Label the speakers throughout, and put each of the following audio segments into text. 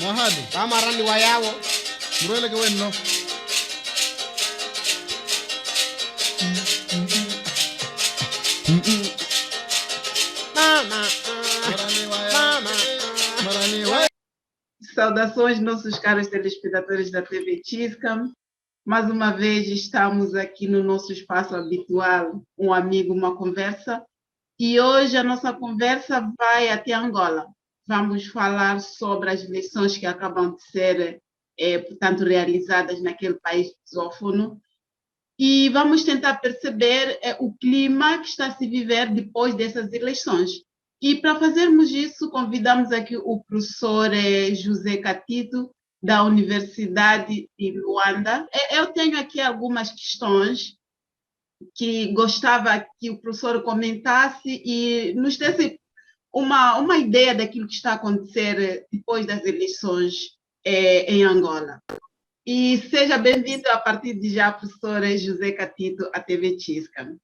Speaker 1: Mahali.
Speaker 2: Kamarani wayawo.
Speaker 1: Murele ke wenno.
Speaker 2: Mama.
Speaker 1: Marani waya.
Speaker 2: Mama.
Speaker 1: Marani waya.
Speaker 3: Saudações, nossos caros telespectadores da TV Tisca. Mais uma vez estamos aqui no nosso espaço habitual, um amigo, uma conversa. E hoje a nossa conversa vai até Angola. Vamos falar sobre as eleições que acabam de ser, portanto, realizadas naquele país lusófono. E vamos tentar perceber o clima que está a se viver depois dessas eleições. E para fazermos isso, convidamos aqui o professor José Catito, da Universidade de Luanda. Eu tenho aqui algumas questões que gostava que o professor comentasse e nos desse uma ideia daquilo que está a acontecer depois das eleições em Angola. E seja bem-vindo a partir de já, professor José Catito, à TV Tisca.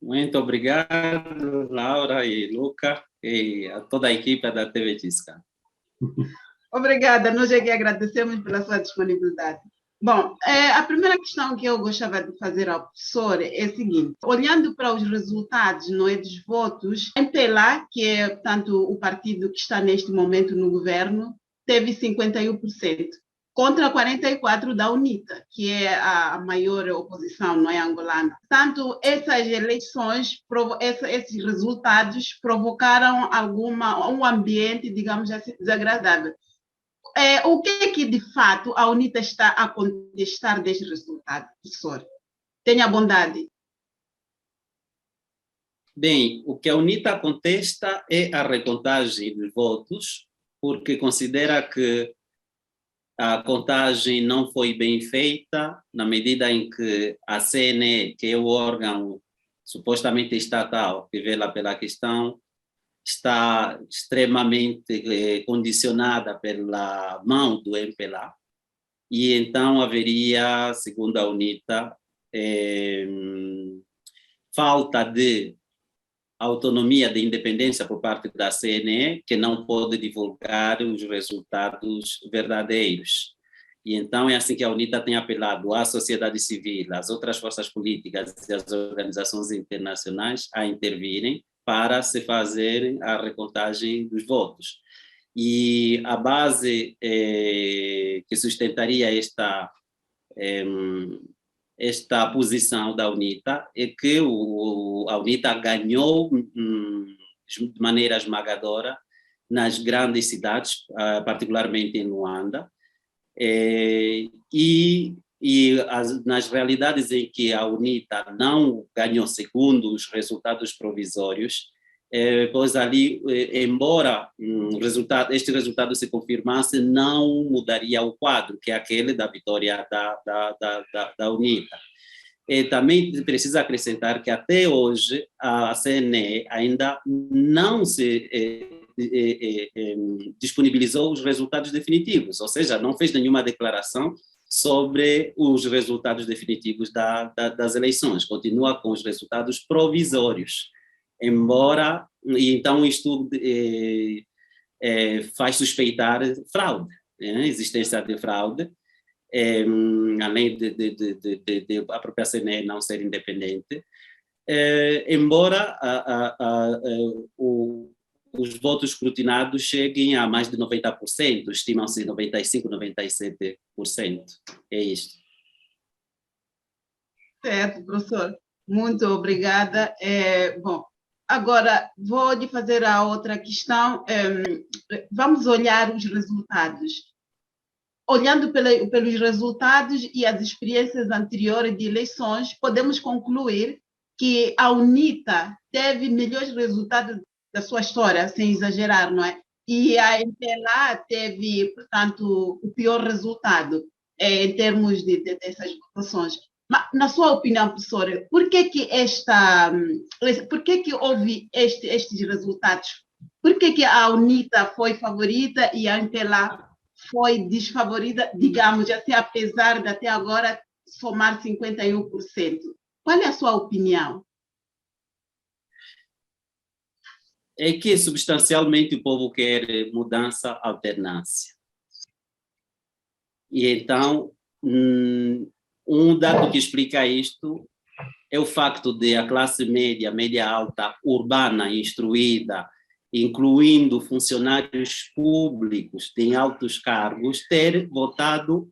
Speaker 4: Muito obrigado, Laura e Luca, e a toda a equipe da TV Tisca.
Speaker 3: Obrigada, nós aqui agradecemos pela sua disponibilidade. Bom, a primeira questão que eu gostava de fazer ao professor é a seguinte: olhando para os resultados, não é, dos votos, a MPLA, que é, portanto, o partido que está neste momento no governo, teve 51%, contra 44% da UNITA, que é a maior oposição, não é, angolana. Portanto, essas eleições, esses resultados provocaram um ambiente, digamos assim, desagradável. O que é que, de fato, a UNITA está a contestar deste resultado, professor? Tenha bondade.
Speaker 4: Bem, o que a UNITA contesta é a recontagem dos votos, porque considera que a contagem não foi bem feita, na medida em que a CNE, que é o órgão supostamente estatal que vela pela questão, está extremamente condicionada pela mão do MPLA, e então haveria, segundo a UNITA, falta de autonomia, de independência por parte da CNE, que não pode divulgar os resultados verdadeiros. E então é assim que a UNITA tem apelado à sociedade civil, às outras forças políticas e às organizações internacionais a intervirem para se fazer a recontagem dos votos. E a base que sustentaria esta posição da UNITA é que a UNITA ganhou de maneira esmagadora nas grandes cidades, particularmente em Luanda, nas realidades em que a UNITA não ganhou segundo os resultados provisórios, pois ali, embora este resultado se confirmasse, não mudaria o quadro, que é aquele da vitória da UNITA. Também precisa acrescentar que até hoje a CNE ainda não se disponibilizou os resultados definitivos, ou seja, não fez nenhuma declaração sobre os resultados definitivos das eleições, continua com os resultados provisórios, embora, e então isto faz suspeitar fraude, existência de fraude, além de a própria CNE não ser independente, embora os votos escrutinados cheguem a mais de 90%, estimam-se 95%, 97%. É isto.
Speaker 3: Certo, professor. Muito obrigada. Bom, agora vou lhe fazer a outra questão. Vamos olhar os resultados. Olhando pelos resultados e as experiências anteriores de eleições, podemos concluir que a UNITA teve melhores resultados da sua história, sem exagerar, não é? E a MPLA teve, portanto, o pior resultado em termos dessas votações. Mas, na sua opinião, professora, por que houve estes resultados? Por que a UNITA foi favorita e a MPLA foi desfavorida, digamos, assim, apesar de até agora somar 51%? Qual é a sua opinião?
Speaker 4: é que substancialmente o povo quer mudança, alternância. E então, um dado que explica isto é o facto de a classe média, média alta, urbana, instruída, incluindo funcionários públicos em altos cargos, ter votado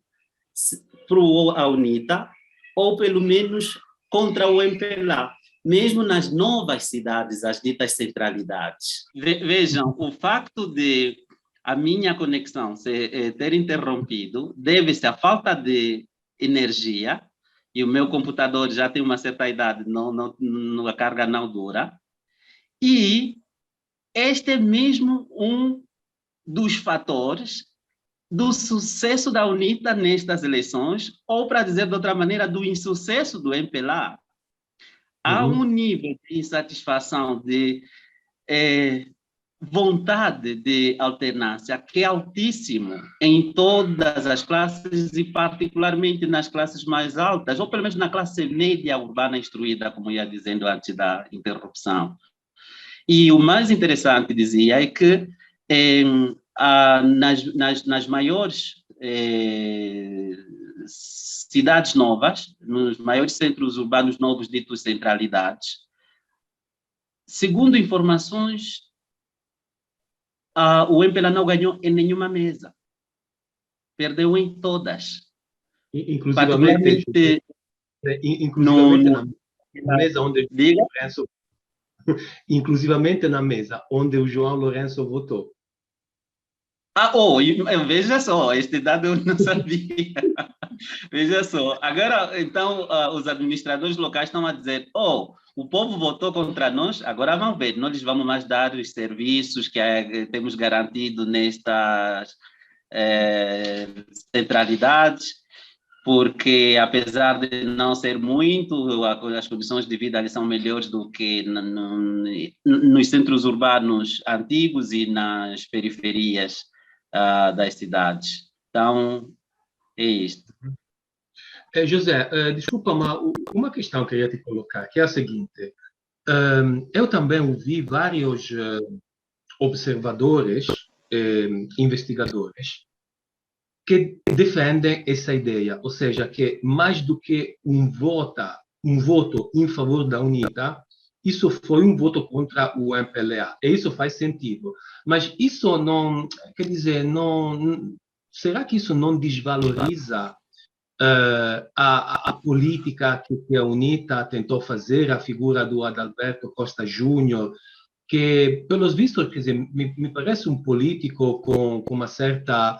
Speaker 4: para a UNITA, ou pelo menos contra o MPLA, mesmo nas novas cidades, as ditas centralidades. Vejam, o facto de a minha conexão ter interrompido deve-se à falta de energia, e o meu computador já tem uma certa idade, a carga não dura, e este é mesmo um dos fatores do sucesso da UNITA nestas eleições, ou, para dizer de outra maneira, do insucesso do MPLA. Há um nível de insatisfação, de vontade de alternância que é altíssimo em todas as classes e particularmente nas classes mais altas, ou pelo menos na classe média urbana instruída, como ia dizendo antes da interrupção. E o mais interessante, dizia, é que nas maiores cidades novas, nos maiores centros urbanos novos ditos centralidades, segundo informações, o MPLA não ganhou em nenhuma mesa, perdeu em todas.
Speaker 2: Inclusivamente na mesa onde Lourenço, inclusivamente na mesa onde o João Lourenço votou.
Speaker 4: Veja só, este dado eu não sabia. Veja só, agora, então, os administradores locais estão a dizer, o povo votou contra nós, agora vamos ver, nós lhes vamos mais dar os serviços que temos garantido nestas centralidades, porque apesar de não ser muito, as condições de vida ali são melhores do que nos centros urbanos antigos e nas periferias das cidades. Então, é isto.
Speaker 2: José, desculpa, mas uma questão que eu ia te colocar, que é a seguinte. Eu também ouvi vários observadores, investigadores, que defendem essa ideia, ou seja, que mais do que um voto em favor da UNITA, isso foi um voto contra o MPLA, e isso faz sentido. Mas isso não, quer dizer, será que isso não desvaloriza a política que a UNITA tentou fazer, a figura do Adalberto Costa Júnior, que, pelos vistos, quer dizer, me parece um político com uma certa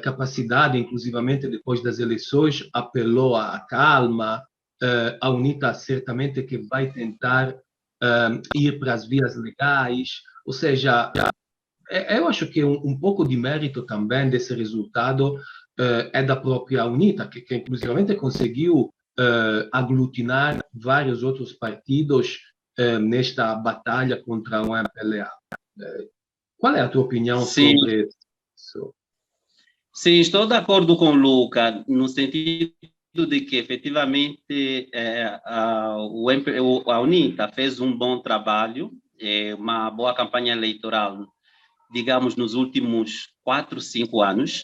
Speaker 2: capacidade, inclusivamente depois das eleições, apelou à calma. A UNITA certamente que vai tentar ir para as vias legais, ou seja, eu acho que um pouco de mérito também desse resultado é da própria UNITA, que inclusivamente conseguiu aglutinar vários outros partidos nesta batalha contra o MPLA. Qual é a tua opinião sobre isso?
Speaker 4: Sim, estou de acordo com o Luca, no sentido de que, efetivamente, a UNITA fez um bom trabalho, uma boa campanha eleitoral, digamos, nos últimos 4, 5 anos,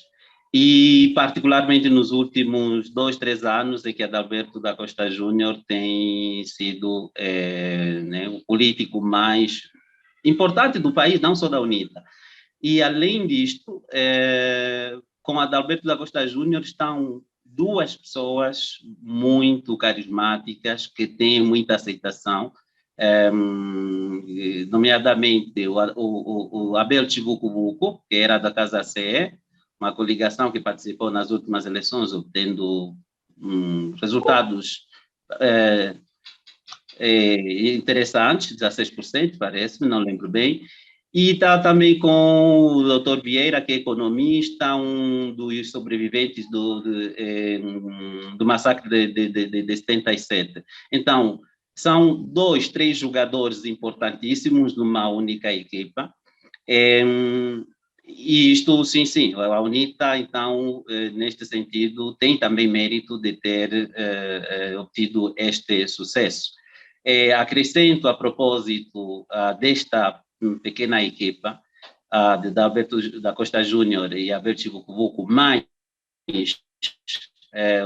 Speaker 4: e particularmente nos últimos 2, 3 anos, em que Adalberto da Costa Júnior tem sido o político mais importante do país, não só da UNITA. E, além disto, com Adalberto da Costa Júnior estão 2 pessoas muito carismáticas, que têm muita aceitação, nomeadamente o Abel Chivucubuco, que era da Casa CE, uma coligação que participou nas últimas eleições, obtendo resultados interessantes, 16%, parece-me, não lembro bem. E está também com o doutor Vieira, que é economista, um dos sobreviventes do massacre de 77. Então, são 2, 3 jogadores importantíssimos numa única equipa. E isto, sim, a UNITA, então, neste sentido, tem também mérito de ter obtido este sucesso. Acrescento, a propósito desta pequena equipa da Alberto da Costa Júnior e Alberto Vucu, mais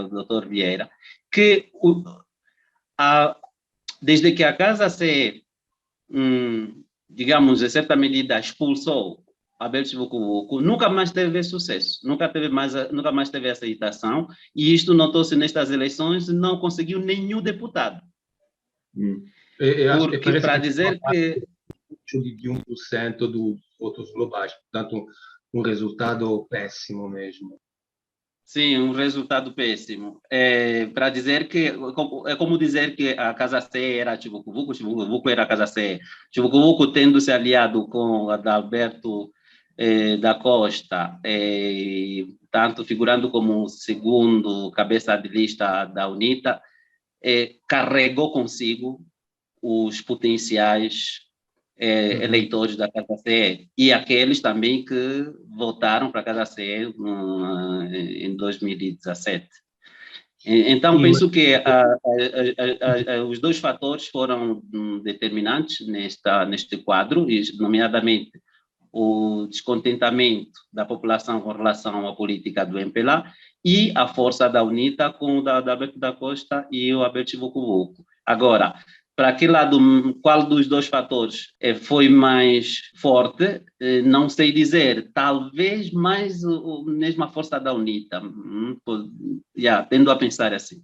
Speaker 4: o Dr. Vieira, que desde que a Casa CE, digamos, em certa medida, expulsou Alberto Vucu, nunca mais teve sucesso, nunca mais teve aceitação, e isto notou-se nestas eleições, não conseguiu nenhum deputado. Porque, para dizer que...
Speaker 2: de 1% dos votos globais, portanto, um resultado péssimo mesmo.
Speaker 4: Sim, um resultado péssimo. Para dizer que, é como dizer que a Casa C era Chivukuvuku, Chivukuvuku era a Casa C. Chivukuvuku tendo se aliado com a da Alberto da Costa, tanto figurando como segundo cabeça de lista da UNITA, carregou consigo os potenciais eleitores da Casa CE e aqueles também que votaram para a Casa CE em 2017. Então, penso que os dois fatores foram determinantes neste quadro, nomeadamente o descontentamento da população com relação à política do MPLA e a força da UNITA com o da Alberto da Costa e o Alberto Vucu. Agora, para que lado, qual dos dois fatores foi mais forte, não sei dizer. Talvez mais mesmo a força da UNITA, tendo a pensar assim.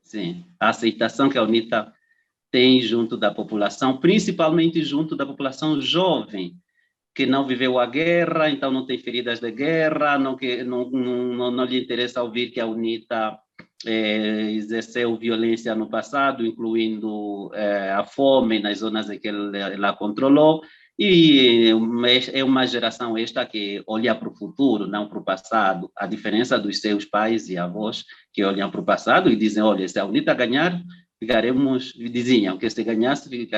Speaker 4: Sim, a aceitação que a UNITA tem junto da população, principalmente junto da população jovem, que não viveu a guerra, então não tem feridas de guerra, não lhe interessa ouvir que a UNITA exerceu violência no passado, incluindo a fome nas zonas em que ela controlou, e é uma geração esta que olha para o futuro, não para o passado, a diferença dos seus pais e avós, que olham para o passado e dizem, olha, se a UNITA ganhar, diziam que se ganhasse,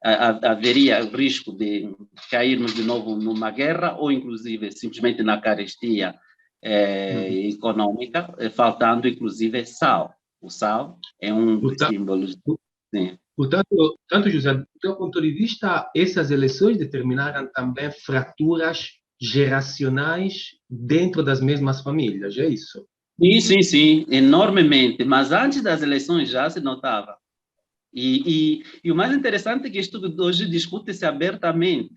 Speaker 4: haveria risco de cairmos de novo numa guerra ou, inclusive, simplesmente na carestia econômica, faltando, inclusive, sal. O sal é um dos símbolos. Sim.
Speaker 2: Portanto, José, do teu ponto de vista, essas eleições determinaram também fraturas geracionais dentro das mesmas famílias, é isso?
Speaker 4: Sim, enormemente. Mas antes das eleições já se notava. E o mais interessante é que isto hoje discute-se abertamente.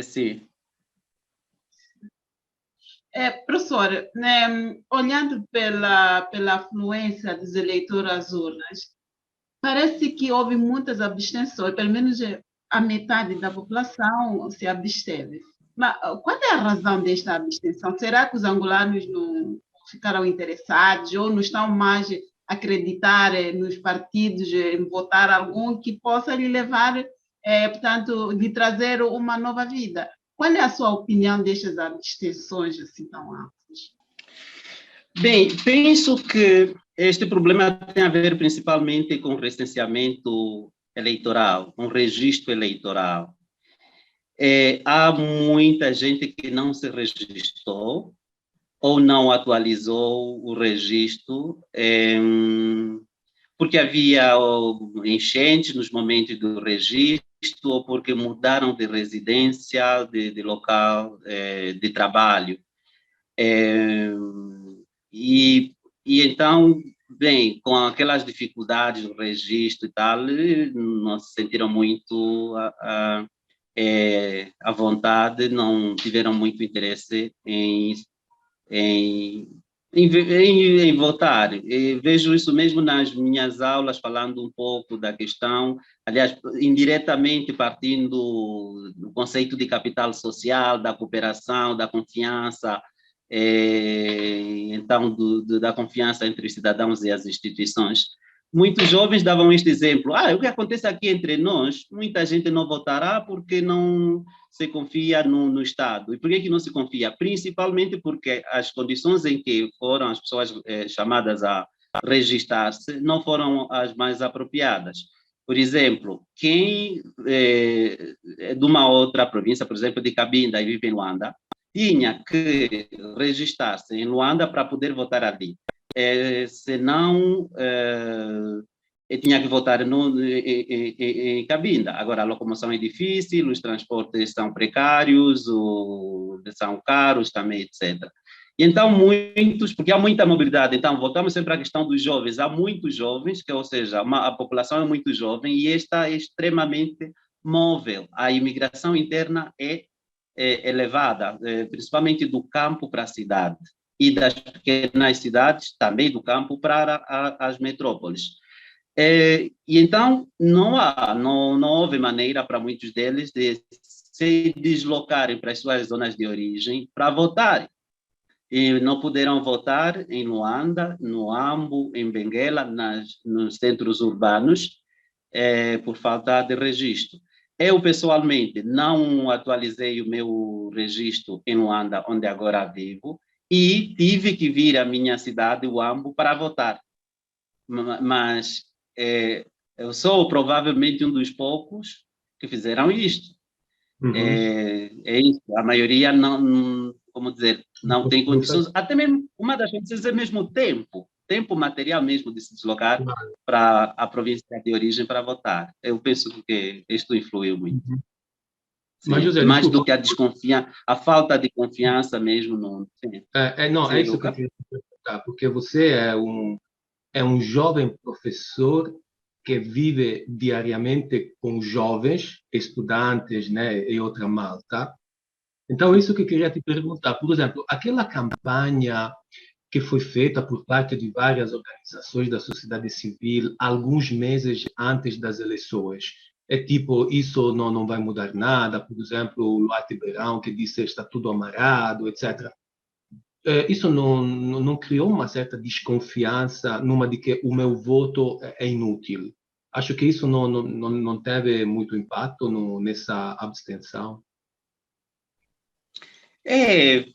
Speaker 4: Sim.
Speaker 3: Professor, né, olhando pela afluência dos eleitores às urnas, parece que houve muitas abstenções, pelo menos a metade da população se absteve. Mas qual é a razão desta abstenção? Será que os angolanos não ficaram interessados ou não estão mais acreditar nos partidos, em votar algum que possa lhe levar, portanto, lhe trazer uma nova vida? Qual é a sua opinião destas abstenções assim tão altas?
Speaker 4: Bem, penso que este problema tem a ver principalmente com o recenseamento eleitoral, com o registro eleitoral. Há muita gente que não se registrou ou não atualizou o registro, porque havia enchentes nos momentos do registro, ou porque mudaram de residência, de local de trabalho. E então, bem, com aquelas dificuldades do registro e tal, não se sentiram muito à vontade, não tiveram muito interesse em votar. E vejo isso mesmo nas minhas aulas, falando um pouco da questão, aliás, indiretamente partindo do conceito de capital social, da cooperação, da confiança, então, da confiança entre os cidadãos e as instituições. Muitos jovens davam este exemplo. O que acontece aqui entre nós, muita gente não votará porque não se confia no Estado. E por que não se confia? Principalmente porque as condições em que foram as pessoas chamadas a registrar-se não foram as mais apropriadas. Por exemplo, quem de uma outra província, por exemplo, de Cabinda e vive em Luanda, tinha que registrar-se em Luanda para poder votar ali. Senão, tinha que votar em Cabinda. Agora, a locomoção é difícil, os transportes são precários, são caros também, etc. E então, porque há muita mobilidade, então, voltamos sempre à questão dos jovens. Há muitos jovens, ou seja, a população é muito jovem e esta é extremamente móvel. A imigração interna é elevada, principalmente do campo para a cidade e das pequenas cidades, também do campo para as metrópoles. E então, não houve maneira para muitos deles de se deslocarem para as suas zonas de origem para votarem. E não puderam votar em Luanda, no Ambo, em Benguela, nos centros urbanos, por falta de registro. Eu, pessoalmente, não atualizei o meu registro em Luanda, onde agora vivo, e tive que vir à minha cidade, o Ambo, para votar. Mas eu sou provavelmente um dos poucos que fizeram isto.
Speaker 2: Uhum.
Speaker 4: É isso. A maioria não, como dizer, não tem condições. Até mesmo, uma das condições é mesmo tempo material mesmo de se deslocar para a província de origem para votar. Eu penso que isto influiu muito.
Speaker 2: Uhum.
Speaker 4: Sim,
Speaker 2: Mas, José,
Speaker 4: mais
Speaker 2: desculpa.
Speaker 4: do que a desconfiança, a falta de confiança mesmo. Não, sim.
Speaker 2: Não,
Speaker 4: Sim,
Speaker 2: é isso
Speaker 4: Luca?
Speaker 2: que eu queria te perguntar, porque você é um jovem professor que vive diariamente com jovens, estudantes, né, e outra malta. Então, isso que eu queria te perguntar. Por exemplo, aquela campanha que foi feita por parte de várias organizações da sociedade civil alguns meses antes das eleições. É tipo, isso não vai mudar nada. Por exemplo, o Luati Beirão, que disse está tudo amarrado, etc. Isso não criou uma certa desconfiança numa de que o meu voto é inútil. Acho que isso não teve muito impacto nessa abstenção.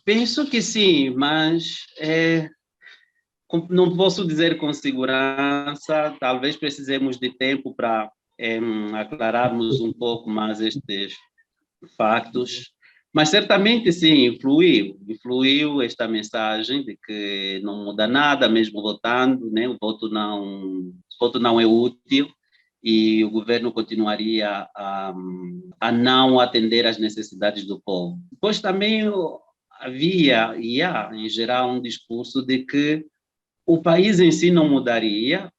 Speaker 4: Penso que sim, mas não posso dizer com segurança. Talvez precisemos de tempo para aclararmos um pouco mais estes factos. Mas certamente sim, influiu esta mensagem de que não muda nada, mesmo votando, né? O voto não é útil e o governo continuaria a não atender às necessidades do povo. Depois também havia, e há, em geral, um discurso de que o país em si não mudaria,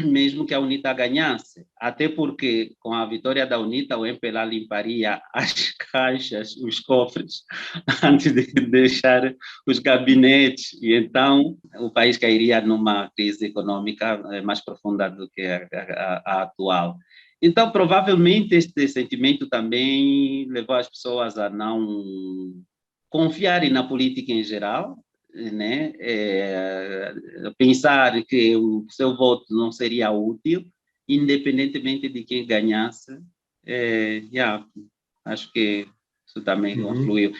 Speaker 4: mesmo que a UNITA ganhasse, até porque com a vitória da UNITA o MPLA limparia as caixas, os cofres, antes de deixar os gabinetes, e então o país cairia numa crise econômica mais profunda do que a atual. Então, provavelmente, este sentimento também levou as pessoas a não confiarem na política em geral, né? Pensar que o seu voto não seria útil, independentemente de quem ganhasse. Acho que isso também influiu.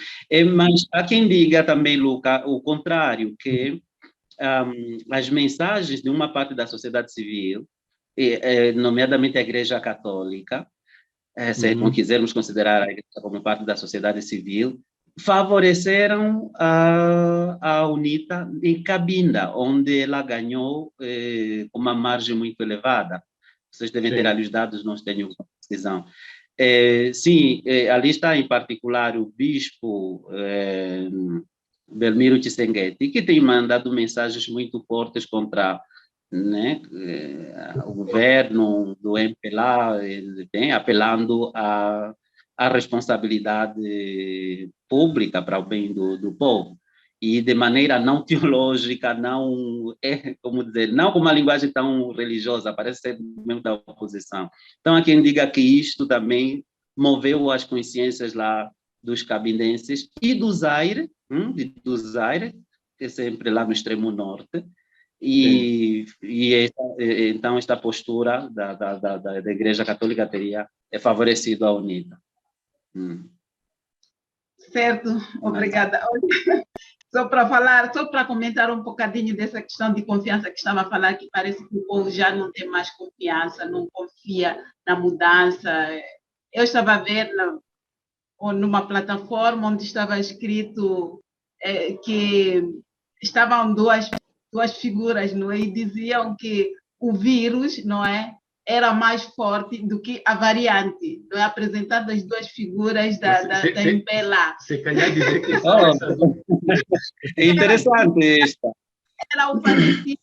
Speaker 4: Mas há quem diga também, Luca, o contrário, que as mensagens de uma parte da sociedade civil, nomeadamente a Igreja Católica, se não quisermos considerar a Igreja como parte da sociedade civil, favoreceram a UNITA em Cabinda, onde ela ganhou com uma margem muito elevada. Vocês devem ter ali os dados, não tenho precisão. Sim, ali está em particular o bispo Belmiro Tshisekedi, que tem mandado mensagens muito fortes contra, né, o governo do MPLA, apelando a responsabilidade pública para o bem do povo, e de maneira não teológica, não com uma linguagem tão religiosa, parece ser mesmo da oposição. Então, há quem diga que isto também moveu as consciências lá dos cabindenses e do Zaire, que é sempre lá no extremo norte, então esta postura da Igreja Católica teria favorecido a UNITA.
Speaker 3: Certo, obrigada. Só para comentar um bocadinho dessa questão de confiança que estava a falar, que parece que o povo já não tem mais confiança, não confia na mudança. Eu estava a ver numa plataforma onde estava escrito que estavam duas figuras, não é? E diziam que o vírus, não é? era mais forte do que a variante, não é? Apresentando as duas figuras da MPLA.
Speaker 2: Se calhar dizer que
Speaker 4: É interessante esta.
Speaker 3: Era o falecido,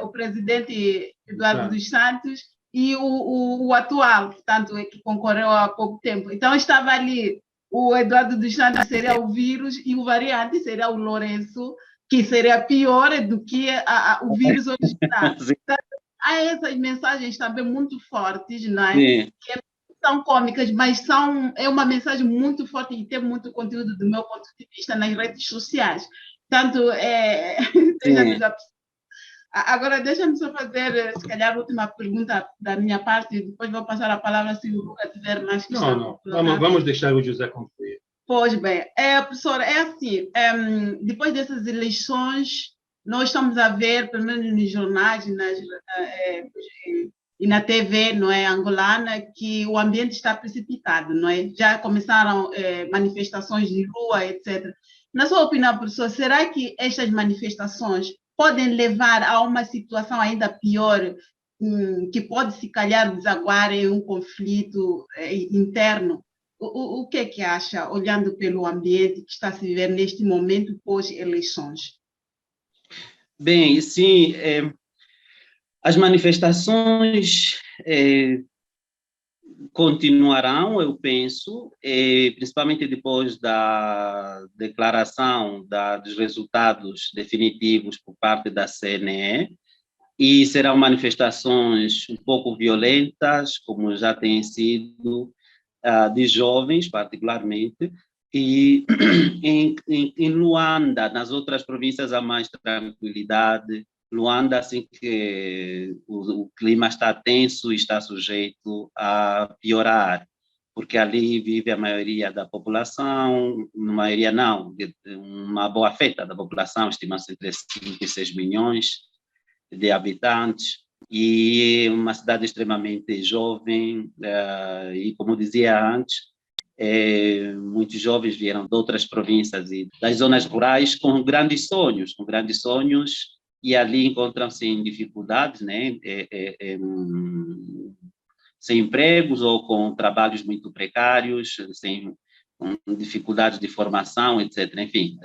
Speaker 3: o presidente Eduardo dos Santos e o atual, portanto, que concorreu há pouco tempo. Então, estava ali, o Eduardo dos Santos seria o vírus e o variante seria o Lourenço, que seria pior do que o vírus original. Então, há essas mensagens também muito fortes, não é?
Speaker 4: Sim.
Speaker 3: Que são cômicas, mas é uma mensagem muito forte e tem muito conteúdo, do meu ponto de vista, nas redes sociais. Portanto, agora, deixa-me só fazer, se calhar, a última pergunta da minha parte, e depois vou passar a palavra se o Luca tiver mais questão.
Speaker 2: Não. Vamos deixar o José concluir.
Speaker 3: Pois bem, professora, é assim, depois dessas eleições, nós estamos a ver, pelo menos nos jornais e na TV, não é, angolana, que o ambiente está precipitado, não é? Já começaram manifestações de rua, etc. Na sua opinião, professor, será que estas manifestações podem levar a uma situação ainda pior, que pode, se calhar, desaguar em um conflito interno? O que é que acha, olhando pelo ambiente que está a se viver neste momento pós-eleições?
Speaker 4: Bem, sim, as manifestações continuarão, eu penso, principalmente depois da declaração dos resultados definitivos por parte da CNE, e serão manifestações um pouco violentas, como já têm sido, de jovens, particularmente, e em Luanda, nas outras províncias há mais tranquilidade. Luanda, assim que o clima está tenso e está sujeito a piorar, porque ali vive a maioria da população, maioria não, uma boa feta da população, estima-se entre 5 e 6 milhões de habitantes, e uma cidade extremamente jovem, e como dizia antes, muitos jovens vieram de outras províncias e das zonas rurais com grandes sonhos, e ali encontram-se em dificuldades, né? Sem empregos ou com trabalhos muito precários, com dificuldades de formação, etc. Enfim,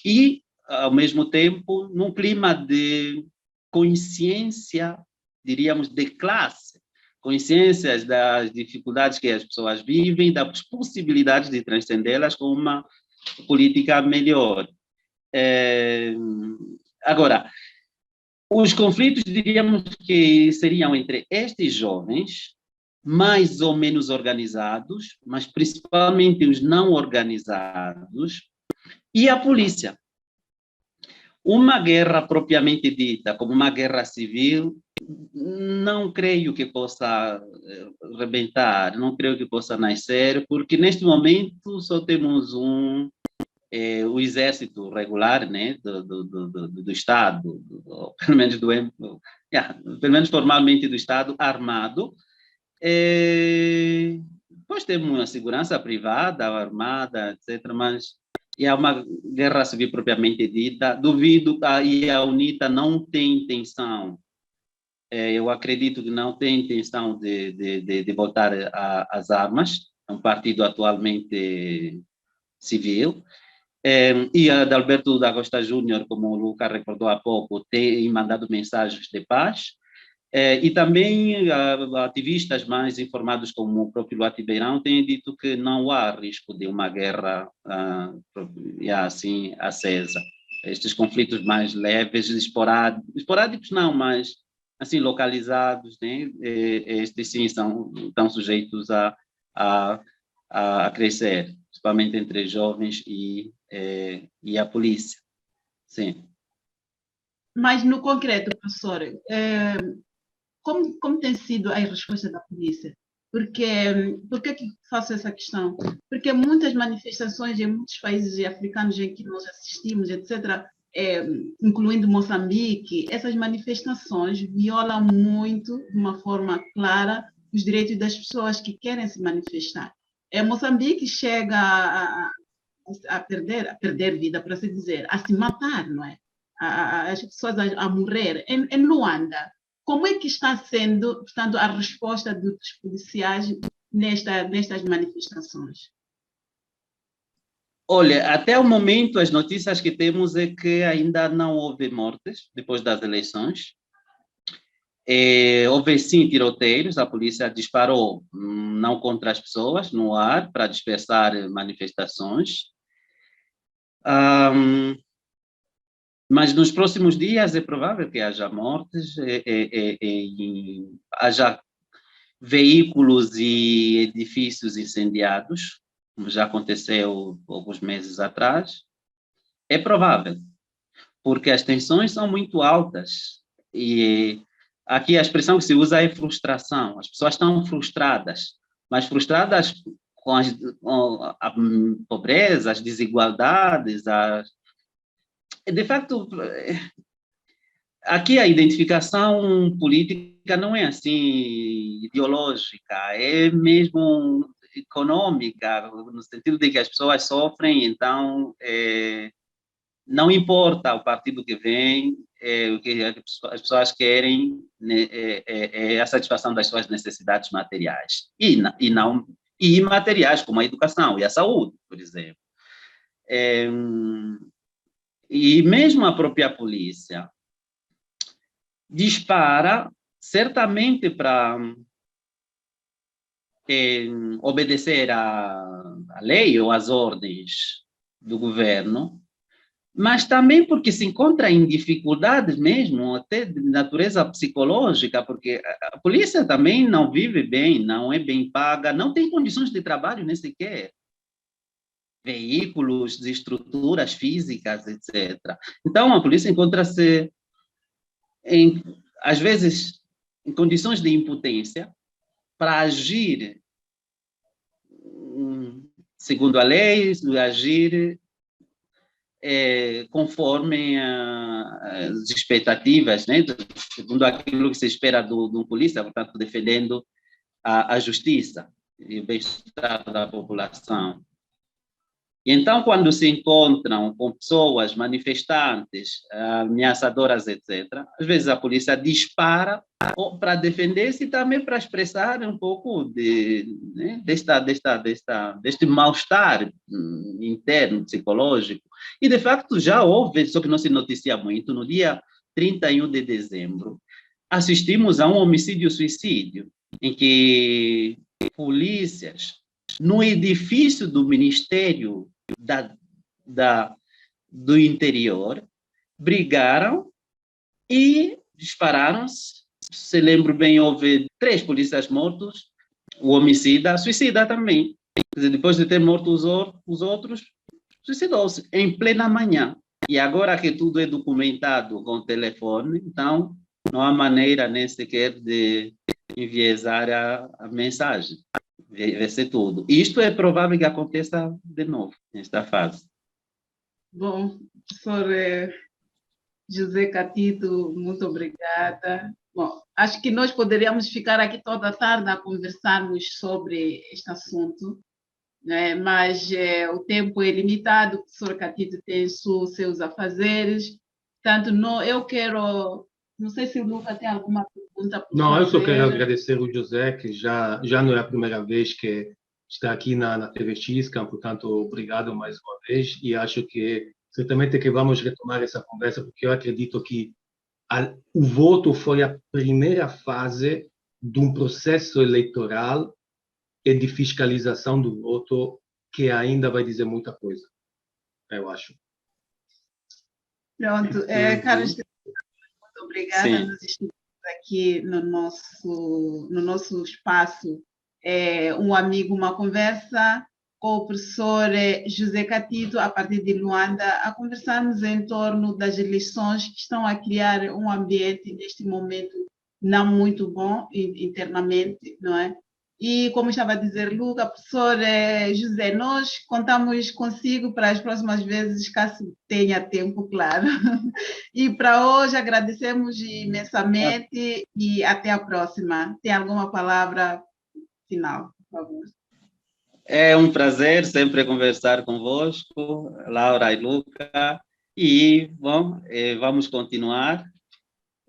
Speaker 4: e, ao mesmo tempo, num clima de consciência, diríamos, de classe, consciências das dificuldades que as pessoas vivem, das possibilidades de transcendê-las com uma política melhor. Agora, os conflitos, diríamos que seriam entre estes jovens, mais ou menos organizados, mas principalmente os não organizados, e a polícia. Uma guerra propriamente dita, como uma guerra civil, não creio que possa rebentar, não creio que possa nascer, porque neste momento só temos o exército regular, né, do Estado, pelo menos formalmente do Estado, armado. Depois temos a segurança privada, armada, etc., mas é uma guerra civil propriamente dita. Duvido que a UNITA não tem intenção, eu acredito que não tem intenção de voltar às armas, é um partido atualmente civil. E a Adalberto da Costa Júnior, como o Luca recordou há pouco, tem mandado mensagens de paz. E também ativistas mais informados, como o próprio Luati Beirão, têm dito que não há risco de uma guerra assim acesa. Estes conflitos mais leves, esporádicos não, mas assim localizados, né? Estes sim estão sujeitos a crescer, principalmente entre jovens e a polícia. Sim.
Speaker 3: Mas, no concreto, professor, como tem sido a resposta da polícia? Por que faço essa questão? Porque muitas manifestações em muitos países africanos em que nós assistimos, etc., incluindo Moçambique, essas manifestações violam muito, de uma forma clara, os direitos das pessoas que querem se manifestar. Moçambique chega a perder vida, para se dizer, a se matar, não é? As pessoas a morrer. Em Luanda, Como é que está sendo, portanto, a resposta dos policiais nestas manifestações?
Speaker 4: Olha, até o momento as notícias que temos é que ainda não houve mortes depois das eleições. Houve sim tiroteios, a polícia disparou não contra as pessoas, no ar, para dispersar manifestações. Mas nos próximos dias é provável que haja mortes, haja veículos e edifícios incendiados, como já aconteceu alguns meses atrás. É provável, porque as tensões são muito altas e aqui a expressão que se usa é frustração. As pessoas estão frustradas, mas frustradas com a pobreza, as desigualdades. De facto, aqui a identificação política não é assim ideológica, é mesmo econômica, no sentido de que as pessoas sofrem, então não importa o partido que vem, o que as pessoas querem é a satisfação das suas necessidades materiais e imateriais, como a educação e a saúde, por exemplo. E mesmo a própria polícia dispara certamente para obedecer à lei ou às ordens do governo, mas também porque se encontra em dificuldades mesmo, até de natureza psicológica, porque a polícia também não vive bem, não é bem paga, não tem condições de trabalho nem sequer. Veículos, de estruturas físicas, etc. Então, a polícia encontra-se, às vezes, em condições de impotência para agir segundo a lei, agir conforme as expectativas, né? Segundo aquilo que se espera do polícia, portanto, defendendo a justiça e o bem-estar da população. E então, quando se encontram com pessoas manifestantes, ameaçadoras, etc., às vezes a polícia dispara para defender-se e também para expressar um pouco deste mal-estar interno, psicológico. E, de facto, já houve, só que não se noticia muito, no dia 31 de dezembro, assistimos a um homicídio-suicídio, em que polícias, no edifício do Ministério do Interior, brigaram e dispararam-se. Se lembro bem, houve 3 policiais mortos, o homicida, suicida também. Quer dizer, depois de ter morto os outros, suicidou-se em plena manhã. E agora que tudo é documentado com telefone, então não há maneira nem sequer de enviesar a mensagem. Vai ser tudo. Isto é provável que aconteça de novo, nesta fase.
Speaker 3: Bom, professor José Catido, muito obrigada. Bom, acho que nós poderíamos ficar aqui toda a tarde a conversarmos sobre este assunto, né? Mas o tempo é limitado, o professor Catido tem seus afazeres. Portanto, eu quero... Não sei se o Lucas tem alguma pergunta para
Speaker 2: Não, eu só
Speaker 3: fazer.
Speaker 2: quero agradecer o José, que já não é a primeira vez que está aqui na TV Xcam, portanto, obrigado mais uma vez, e acho que certamente que vamos retomar essa conversa, porque eu acredito que o voto foi a primeira fase de um processo eleitoral e de fiscalização do voto que ainda vai dizer muita coisa, eu acho.
Speaker 3: Pronto, Carlos, muito obrigada.
Speaker 4: Sim.
Speaker 3: Nós estamos aqui no nosso espaço, um amigo, uma conversa com o professor José Catido, a partir de Luanda, a conversarmos em torno das eleições que estão a criar um ambiente, neste momento, não muito bom internamente, não é? E, como estava a dizer Luca, professor José, nós contamos consigo para as próximas vezes, caso tenha tempo, claro. E para hoje agradecemos imensamente e até a próxima. Tem alguma palavra final, por favor?
Speaker 4: É um prazer sempre conversar convosco, Laura e Luca, e bom, vamos continuar.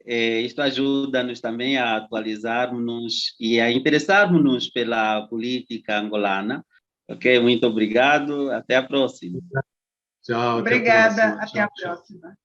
Speaker 4: Isto ajuda-nos também a atualizarmos e a interessarmos pela política angolana. Ok, muito obrigado. Até a próxima.
Speaker 2: Tchau.
Speaker 3: Obrigada,
Speaker 2: Até
Speaker 3: até a
Speaker 2: próxima. Tchau, tchau.
Speaker 3: próxima.